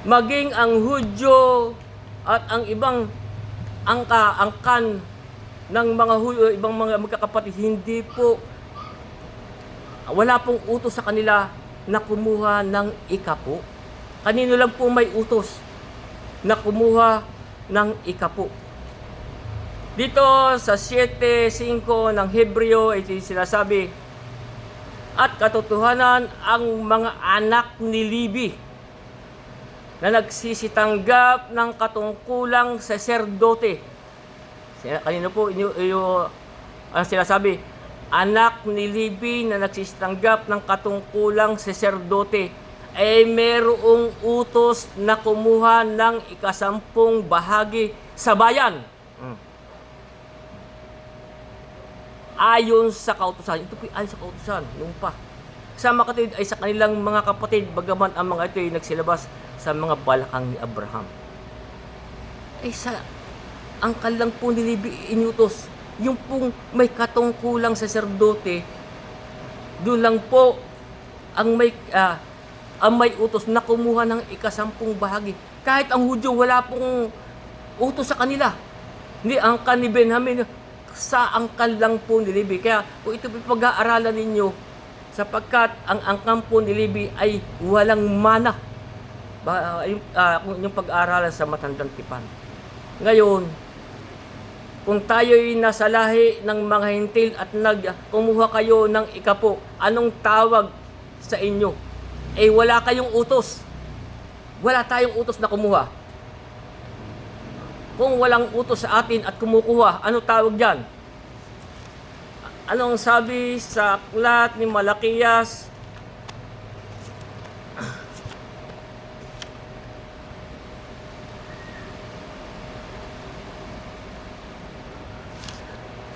Maging ang Hudyo at ang ibang angkan ng mga ibang mga magkakapatid, hindi po, wala pong utos sa kanila na kumuha ng ikapo. Kanino lang po may utos na kumuha ng ikapo? Dito sa 7:5 ng Hebreo, ito sinasabi, at katotohanan ang mga anak ni Levi na nagsisitanggap ng katungkulang saserdote. Kanino po ang sinasabi? Anak ni Levi na nagsisitanggap ng katungkulang saserdote ay merong utos na kumuha ng 10 bahagi sa bayan. Ayon sa kautusan. Ito po ayon sa kautusan. Noon pa. Sa mga kapatid ay sa kanilang mga kapatid, bagaman ang mga ito ay nagsilabas sa mga balakang ni Abraham. Sa angkal lang po ni Levi inutos. Yung pong may katungkulang saserdote, doon lang po ang may utos na kumuha ng 10 bahagi. Kahit ang Hudyo, wala pong utos sa kanila. Hindi, angkan ni Benjamin, sa angkal lang po ni Levi. Kaya kung ito pag-aaralan ninyo, sapagkat ang angkan po ni Levi ay walang mana. Yung pag-aaralan sa matandang tipan. Ngayon, kung tayo'y nasa lahi ng mga hintil at kumuha kayo ng ikapo, anong tawag sa inyo? Wala kayong utos. Wala tayong utos na kumuha. Kung walang utos sa atin at kumukuha, ano tawag dyan? Anong sabi sa aklat ni Malakias?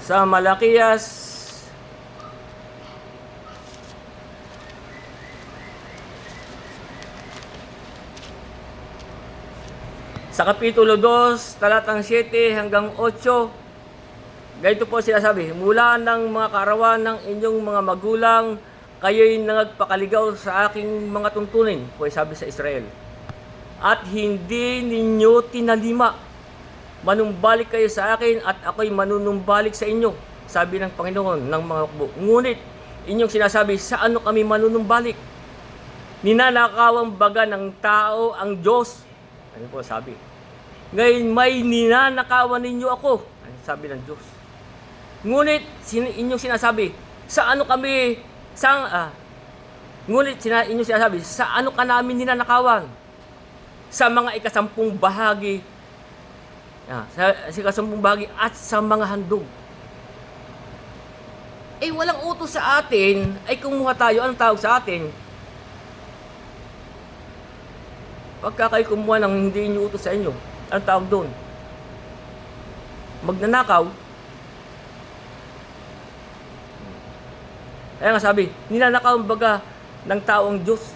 Sa Malakias sa Kapitulo 2, talatang 7 hanggang 8, ganito po sinasabi, mula ng mga kaarawan ng inyong mga magulang, kayo'y nagpakaligaw sa aking mga tuntunin, po sabi sa Israel. At hindi ninyo tinalima manumbalik kayo sa akin at ako'y manunumbalik sa inyo, sabi ng Panginoon ng mga hukbo. Ngunit inyong sinasabi, sa ano kami manunumbalik? Ninanakawang baga ng tao ang Diyos. Ano po sabi? Ngayon may ninanakawan ninyo ako, sabi ng Diyos. Ngunit inyong sinasabi, sa ano kami, ngunit inyong sinasabi, sa ano ka namin ninanakawan? Sa mga ikasampung bahagi, sa ikasampung bahagi at sa mga handog. Walang utos sa atin, ay kumuha tayo, anong tawag sa atin? Pagka kayo kumuha ng hindi inyo utos sa inyo, anong tawag doon? Magnanakaw. Kaya nga sabi, ninanakaw baga ng tao ang Diyos.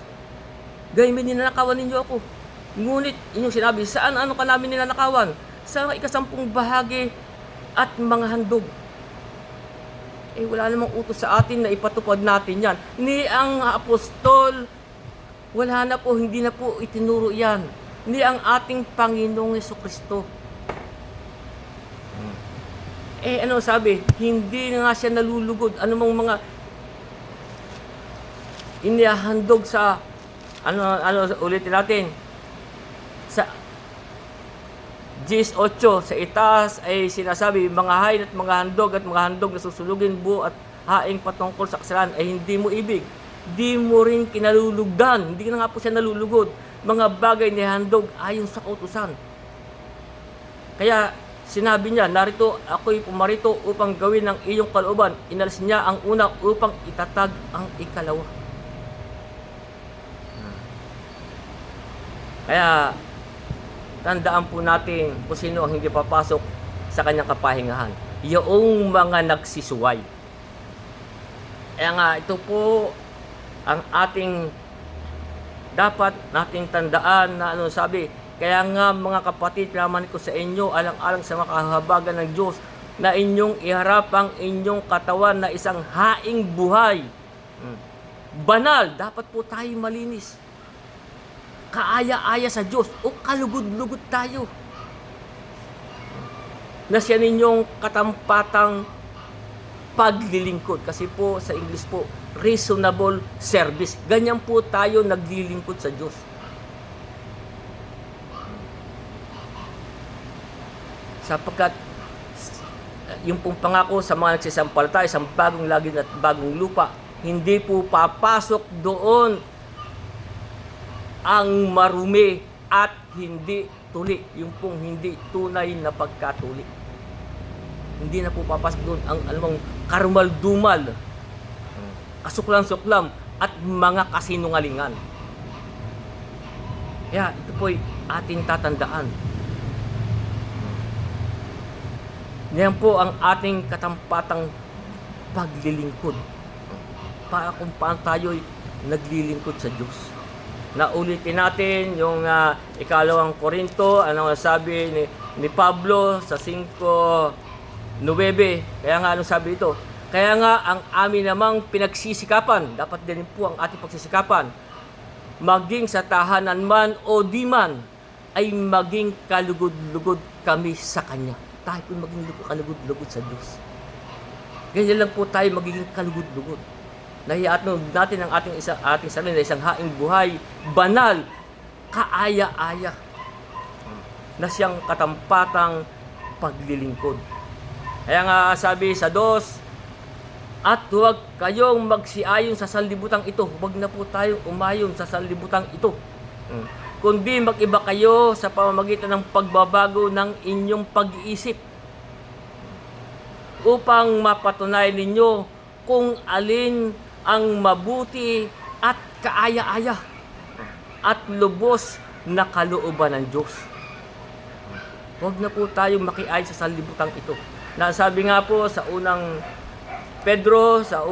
Gayun may ninanakawan ninyo ako. Ngunit inyong sinabi, saan ano ka namin ninanakawan? Sa ikasampung bahagi at mga handog. Wala namang utos sa atin na ipatupad natin yan. Ni ang apostol, wala na po, hindi na po itinuro yan. Ni ang ating Panginoong Jesucristo. Ano sabi? Hindi nga siya nalulugod. Ano mong mga inihahandog sa ulitin natin. Sa 18 sa itaas ay sinasabi, mga hain at mga handog na susulugin buo at haing patungkol sa kasalanan ay hindi mo ibig. Di mo rin kinalulugdan. Hindi na nga po siya nalulugod. Mga bagay ni handog ayon sa kautusan. Kaya sinabi niya, narito ako'y pumarito upang gawin ang iyong kalooban. Inalis niya ang una upang itatag ang ikalawa. Kaya tandaan po natin kung sino ang hindi papasok sa kanyang kapahingahan. Yung mga nagsisuway. Kaya nga ito po ang ating dapat nating tandaan na sabi. Kaya nga mga kapatid, pinaman ko sa inyo alang-alang sa makahabagan ng Diyos na inyong iharap ang inyong katawan na isang haing buhay. Banal, dapat po tayo malinis. Kaaya-aya sa Diyos o kalugod-lugod tayo. Na siya ninyong katampatang paglilingkod. Kasi po sa English po, reasonable service. Ganyan po tayo naglilingkod sa Diyos. Sapagkat yung pong pangako sa mga nagsisampalataya, isang bagong langit at bagong lupa, hindi po papasok doon ang marumi at hindi tuli. Yung pong hindi tunay na pagkatuli. Hindi na po papasok doon ang alamang karumal-dumal, kasuklam-suklam at mga kasinungalingan. Kaya ito po'y ating tatandaan. Yan po ang ating katampatang paglilingkod. Para kung paano tayo'y naglilingkod sa Diyos. Naulitin natin yung ikalawang Korinto, ano sabi ni Pablo sa 5:9. Kaya nga anong sabi ito? Kaya nga ang amin namang pinagsisikapan, dapat din po ang ating pagsisikapan, maging sa tahanan man o di man, ay maging kalugod-lugod kami sa Kanya. Tayo po maging kalugod-lugod sa Diyos. Ganyan lang po tayo magiging kalugod-lugod. Nahiyaat natin ang ating sarili na isang haing buhay, banal, kaaya-aya, na siyang katampatang paglilingkod. Kaya nga sabi sa 2, at huwag kayong magsiayon sa sanlibutan ito. Huwag na po tayong umayon sa sanlibutan ito. Kundi mag-iba kayo sa pamamagitan ng pagbabago ng inyong pag-iisip upang mapatunayan ninyo kung alin ang mabuti at kaaya-aya at lubos na kalooban ng Diyos. Huwag na po tayong makiayon sa sanlibutan ito. Nasabi nga po sa unang Pedro, sa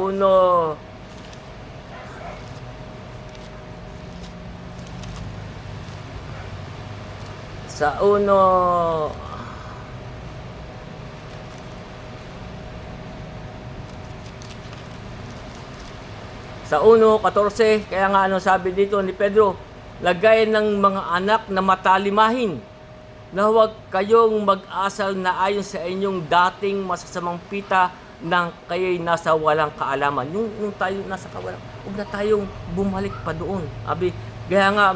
Sa 1:14, kaya nga ano sabi dito ni Pedro, lagay ng mga anak na matalimahin na huwag kayong mag-asal na ayon sa inyong dating masasamang pita nang kayo'y nasa walang kaalaman. Yung tayo nasa kawalang, huwag na tayong bumalik pa doon. Gaya nga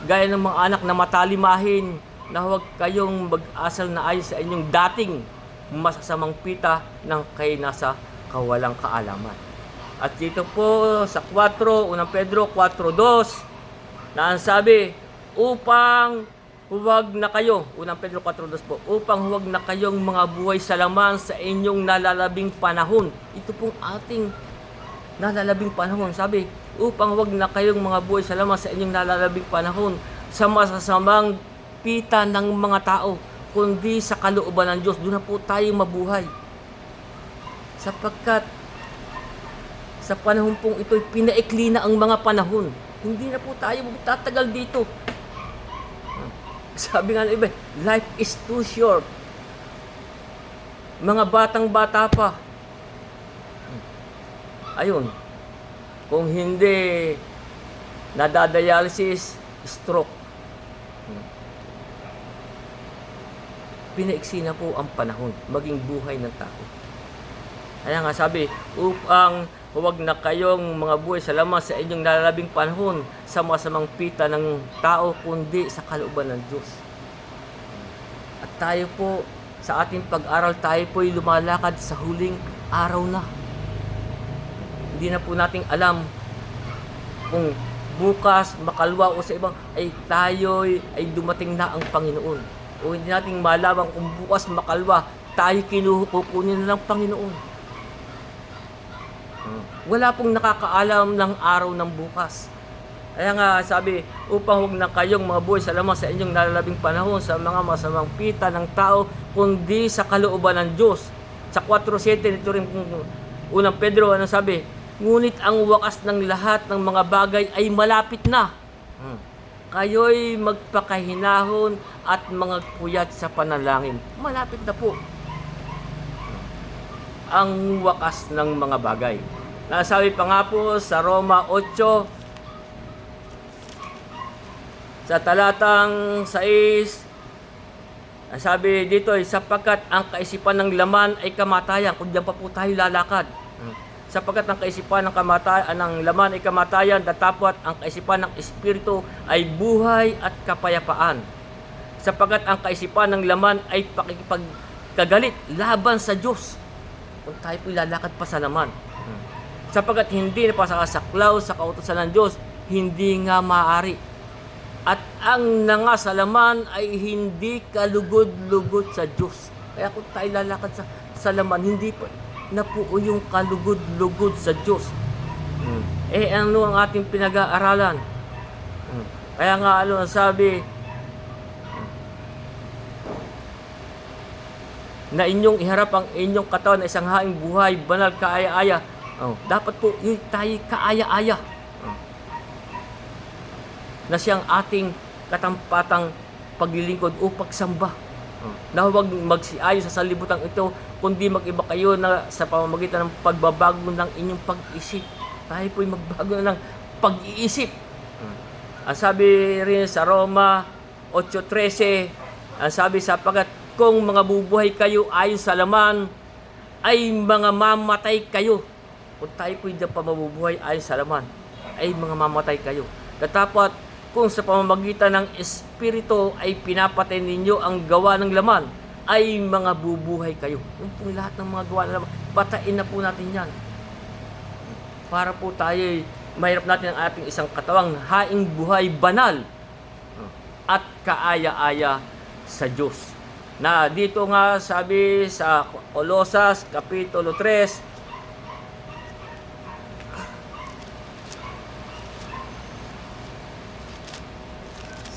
gaya ng mga anak na matalimahin, na huwag kayong mag-asal na ayon sa inyong dating masasamang pita nang kayo'y nasa kawalang kaalaman. At dito po sa 4, unang Pedro 4:2, na ang sabi, upang huwag na kayo, unang Pedro 4:2 po, upang huwag na kayong mga buhay sa laman sa inyong nalalabing panahon. Ito pong ating nalalabing panahon. Sabi, upang huwag na kayong mga buhay sa laman sa inyong nalalabing panahon sa masasamang pita ng mga tao, kundi sa kalooban ng Diyos. Doon na po tayo mabuhay. Sapagkat sa panahon pong ito'y pinaikli na ang mga panahon. Hindi na po tayo tatagal dito. Sabi nga ng iba, life is too short. Mga batang-bata pa. Ayun. Kung hindi nadadialysis, stroke. Pinaiksi na po ang panahon, maging buhay ng tao. Kaya nga sabi, upang huwag na kayong mga buhay sa laman sa inyong nalalabing panahon sa masamang pita ng tao, kundi sa kalooban ng Diyos. At tayo po, sa ating pag-aral, tayo po'y lumalakad sa huling araw na. Hindi na po nating alam kung bukas, makalwa o sa ibang, ay tayo'y dumating na ang Panginoon. O hindi nating malaman kung bukas, makalwa, tayo kukunin na ng Panginoon. Wala pong nakakaalam ng araw ng bukas. Kaya nga sabi, upang huwag na kayong mga buhay sa laman sa inyong nalalabing panahon sa mga masamang pita ng tao, kundi sa kalooban ng Diyos. Sa 4:7, ito rin unang Pedro, ano sabi? Ngunit ang wakas ng lahat ng mga bagay ay malapit na. Kayo'y magpakahinahon at mga puyat sa panalangin. Malapit na po ang wakas ng mga bagay. Nasabi pa nga po sa Roma 8, sa talatang 6, sabi dito, sapagkat ang kaisipan ng laman ay kamatayan. Kung diyan pa po tayo lalakad. Sapagkat ang kaisipan ng laman ay kamatayan, datapwat ang kaisipan ng espiritu ay buhay at kapayapaan. Sapagkat ang kaisipan ng laman ay pakikipagkagalit laban sa Diyos. Kung tayo po lalakad pa sa laman. Sapagkat hindi na pasakasaklaw sa kautusan ng Diyos, hindi nga maaari. At ang nangasalaman ay hindi kalugod-lugod sa Diyos. Kaya kung tayo lalakad sa laman, hindi pa na po yung kalugod-lugod sa Diyos. Ano ang ating pinag-aaralan? Kaya nga ang sabi, na inyong iharap ang inyong katawan na isang haing buhay, banal, kaaya-aya. Dapat po yung tayo kaaya-aya. Na siyang ating katampatang paglilingkod o pagsamba. Na huwag magsiayo sa sanlibutan ito, kundi mag-iba kayo na sa pamamagitan ng pagbabago ng inyong pag-isip. Tayo po'y magbago ng pag-iisip. Ang sabi rin sa Roma 8:13, ang sabi, sapagkat kung mga bubuhay kayo ayon sa laman, ay mga mamatay kayo. Kung tayo po'y diyan pa mabubuhay ayon sa laman, ay mga mamatay kayo. Datapwat, kung sa pamamagitan ng Espiritu ay pinapatay ninyo ang gawa ng laman, ay mga bubuhay kayo. Yung pong lahat ng mga gawa ng laman, patayin na po natin yan. Para po tayo, mahirap natin ang ating isang katawang haing buhay banal at kaaya-aya sa Diyos. Na dito nga sabi sa Colosas Kapitulo 3,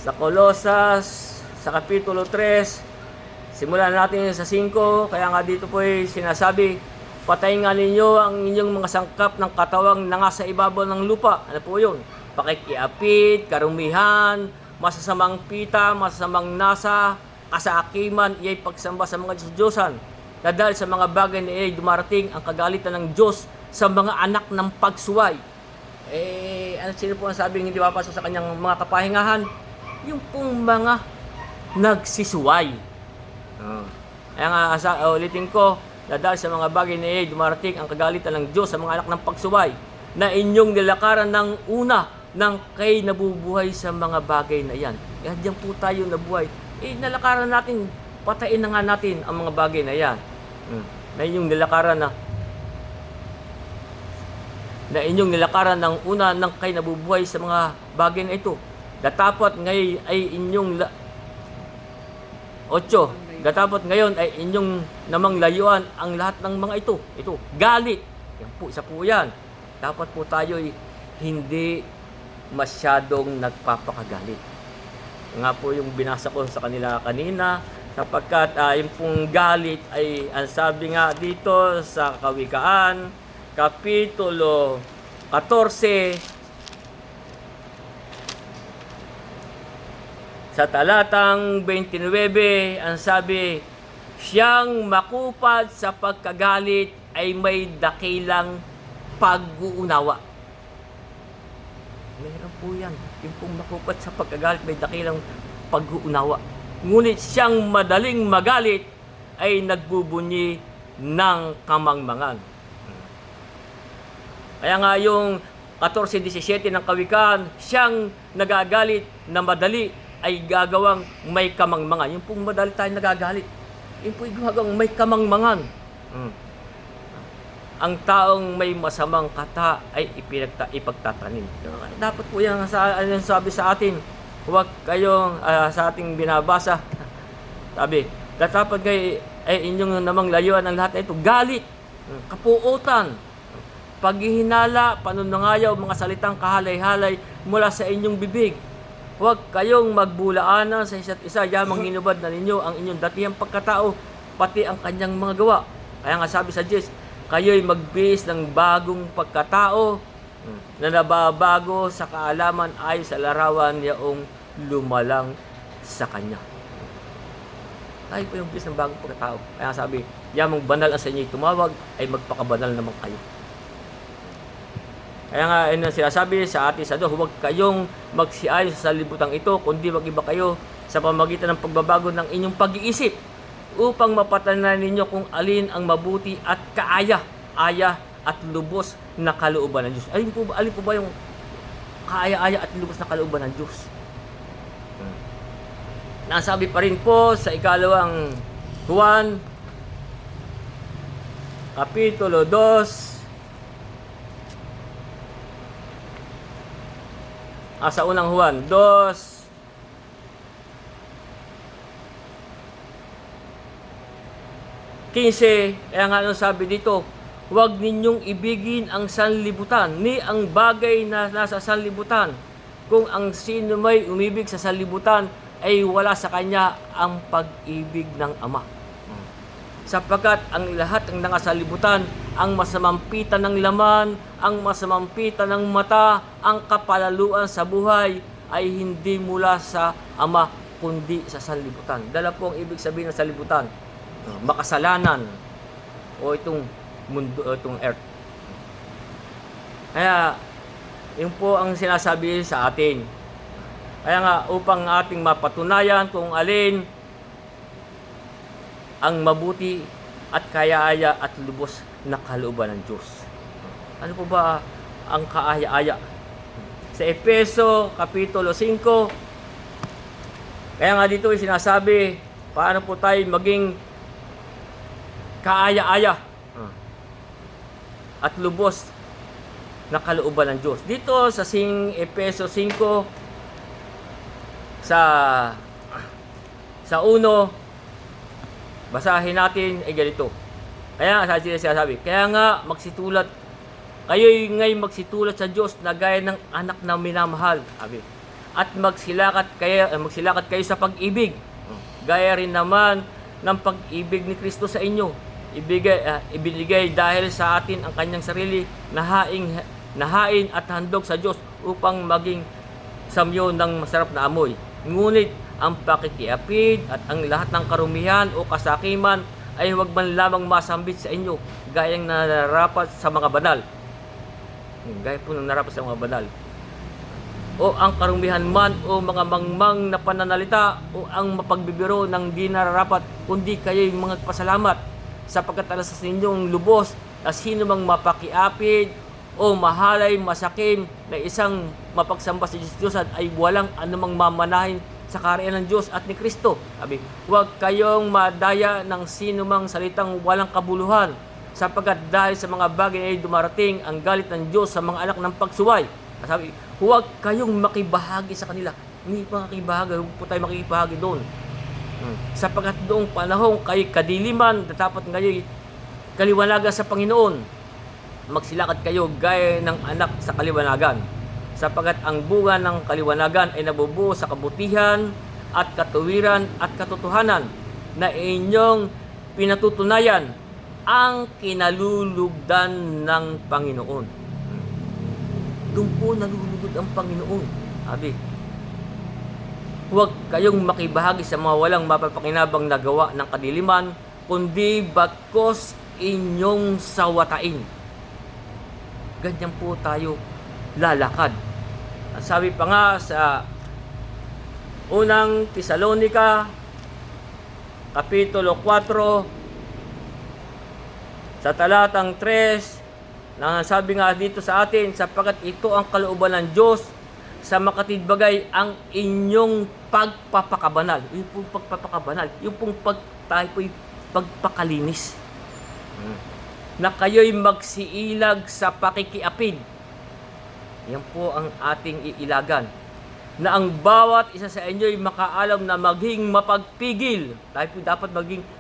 sa Colosas, sa Kapitulo 3, simulan natin sa 5, kaya nga dito po ay sinasabi, patayin nga ninyo ang inyong mga sangkap ng katawang na nga sa ibabaw ng lupa. Ano po yun? Pakikiapid, karumihan, masasamang pita, masasamang nasa, kasaakiman, iya'y pagsamba sa mga Diyos-Diyosan. Na dahil sa mga bagay na iya'y dumarating ang kagalitan ng Diyos sa mga anak ng pagsuway. Ano sino po ang sabing hindi papasok sa kanyang mga kapahingahan? Yung pong mga nagsisuway. Kaya nga, ulitin ko, na dahil sa mga bagay na iyon, dumarating ang kagalitan ng Diyos sa mga anak ng pagsuway na inyong nilakaran ng una ng kay nabubuhay sa mga bagay na yan. Kaya diyan po tayo nabuhay. Nalakaran natin, patayin na nga natin ang mga bagay na yan. Na inyong nilakaran na inyong nilakaran ng una ng kay nabubuhay sa mga bagay na ito. Datapot ngayon ay inyong 8. Datapot ngayon ay inyong namang layuan ang lahat ng mga ito. Ito, galit. Yan po, isa po yan. Dapat po tayo hindi masyadong nagpapakagalit. Nga po yung binasa ko sa kanila kanina, sapagkat yung pong galit ay, ang sabi nga dito sa Kawikaan, Kapitulo 14, sa talatang 29, ang sabi, siyang makupad sa pagkagalit ay may dakilang pag-uunawa. Meron po yan. Yung pong makupad sa pagkagalit, may dakilang pag-uunawa. Ngunit siyang madaling magalit ay nagbubunyi ng kamangmangan. Kaya nga yung 14:17 ng Kawikaan, siyang nagagalit na madali ay gagawang may kamangmangan. Yung pong madali tayo nagagalit, yung pong gagawang may kamangmangan. Ang taong may masamang kata ay ipagtatanim. Dapat po yan sabi sa atin. Huwag kayong sa ating binabasa. Sabi, dapat kayo ay inyong namang layuan ang lahat na ito. Galit, kapuutan, paghihinala, panunungayaw, mga salitang kahalay-halay mula sa inyong bibig. Huwag kayong magbulaanan sa isa't isa, yamang hinubad na ninyo ang inyong datihang pagkatao, pati ang kanyang mga gawa. Kaya nga sabi sa Diyos, kayo'y magbihis ng bagong pagkatao na nababago sa kaalaman ayon sa larawan niyong lumalang sa Kanya. Tayo po yung bihis ng bagong pagkatao. Kaya nga sabi, yamang banal ang sa inyo'y tumawag, ay magpakabanal naman kayo. Kaya nga, yun ang sinasabi sa atin sa Diyos, huwag kayong magsiayon sa salibutang ito, kundi mag-iba kayo sa pamagitan ng pagbabago ng inyong pag-iisip upang mapatanan ninyo kung alin ang mabuti at kaaya-aya at lubos na kalooban ng Diyos. Alin po ba yung kaaya-aya at lubos na kalooban ng Diyos? Nasabi pa rin po sa ikalawang Juan, Kapitulo 2, sa unang Juan 2:15, kaya nga anong sabi dito, huwag ninyong ibigin ang sanlibutan, ni ang bagay na nasa sanlibutan. Kung ang sino may umibig sa sanlibutan, ay wala sa kanya ang pag-ibig ng Ama. Sapagkat ang lahat ng nakasalibutan, ang masamampitan ng laman, ang masamampitan ng mata, ang kapalaluan sa buhay, ay hindi mula sa Ama, kundi sa sanlibutan. Dala po ang ibig sabihin ng sanlibutan, makasalanan, o itong mundo, itong earth. Kaya, yun po ang sinasabi sa atin. Kaya nga, upang ating mapatunayan kung alin ang mabuti at kaaya-aya at lubos na kalooban ng Diyos. Ano po ba ang kaaya-aya? Sa Efeso Kapitulo 5, kaya nga dito ay sinasabi, paano po tayo maging kaaya-aya at lubos na kalooban ng Diyos. Dito sa Efeso 5, sa 1, basahin natin ay ganito. Kaya nga sinasabi, kaya nga magsitulat, kayo'y ngay magsitulat sa Diyos na gaya ng anak na minamahal. At magsilakat kayo sa pag-ibig. Gaya rin naman ng pag-ibig ni Kristo sa inyo. Ibinigay dahil sa atin ang kanyang sarili na hain at handog sa Diyos upang maging samyo ng masarap na amoy. Ngunit ang pakikiapid at ang lahat ng karumihan o kasakiman ay huwag man lamang masambit sa inyo, gayang nararapat sa mga banal. Gaya po ng narapat sa mga banal. o ang karumihan man o mga mangmang na pananalita o ang mapagbibiro ng di nararapat, kundi kayo'y mga pasalamat sapagkat alas sa inyong lubos na sino mang mapakiapid o mahalay masakim na isang mapagsamba sa Diyos ay walang anumang mamanahin sa kaharian ng Diyos at ni Kristo. Sabi, huwag kayong madaya ng sino mang salitang walang kabuluhan sapagkat dahil sa mga bagay ay dumarating ang galit ng Diyos sa mga anak ng pagsuway. Sabi, huwag kayong makibahagi sa kanila. Hindi makikibahagi, huwag po tayo makikibahagi doon. Sapagkat doong panahon kayo kadiliman, dapat ngayon kaliwanagan sa Panginoon. Magsilakad kayo gaya ng anak sa kaliwanagan. Sapagkat ang bunga ng kaliwanagan ay nabubuo sa kabutihan at katuwiran at katotohanan na inyong pinatutunayan ang kinalulugdan ng Panginoon. Doon po nalulugod ang Panginoon. Sabi, huwag kayong makibahagi sa mga walang mapapakinabang na gawa ng kadiliman, kundi bagkos inyong sawatain. Ganyan po tayo lalakad. Sabi pa nga sa unang Tesalonica, Kapitulo 4, sa talatang 3, na sabi nga dito sa atin, sapagkat ito ang kalooban ng Diyos sa makatidbagay ang inyong pagpapakabanal. Yung pong pagpapakabanal, yung pong tayo po'y pagpakalinis. Na kayo'y magsiilag sa pakikiapid. Yan po ang ating iilagan. Na ang bawat isa sa inyo'y makaalam na maging mapagpigil. Tayo po dapat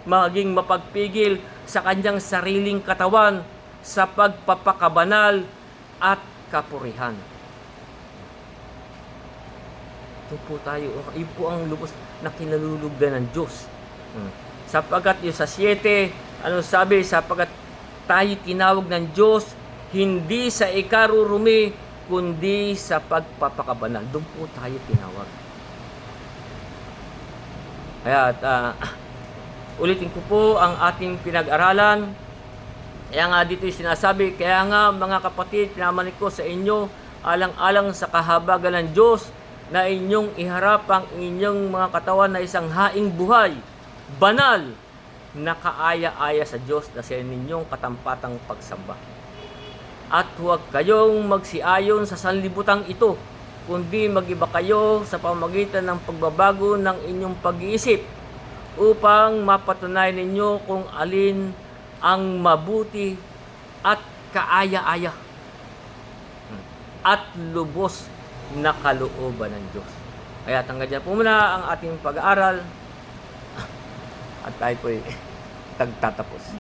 maging mapagpigil sa kanyang sariling katawan sa pagpapakabanal at kapurihan. Ito po tayo. Ito po ang lubos na kinalulugdan ng Diyos. Sapagkat yung sa 7, ano sabi? Sapagkat tayo tinawag ng Diyos hindi sa ikarurumi, kundi sa pagpapakabanal. Doon po tayo tinawag. Kaya ulitin ko po ang ating pinag-aralan. Kaya nga dito yung sinasabi, kaya nga mga kapatid, pinamanik ko sa inyo, alang-alang sa kahabagan ng Diyos, na inyong iharap ang inyong mga katawan na isang haing buhay, banal, na kaaya-aya sa Diyos na sa ninyong katampatang pagsamba. At huwag kayong magsiayon sa sanlibutang ito, kundi mag-iba kayo sa pamamagitan ng pagbabago ng inyong pag-iisip, upang mapatunayan ninyo kung alin ang mabuti at kaaya-aya at lubos na kalooban ng Diyos. Kaya hanggang dyan po muna ang ating pag-aaral at tayo po'y tagtatapos.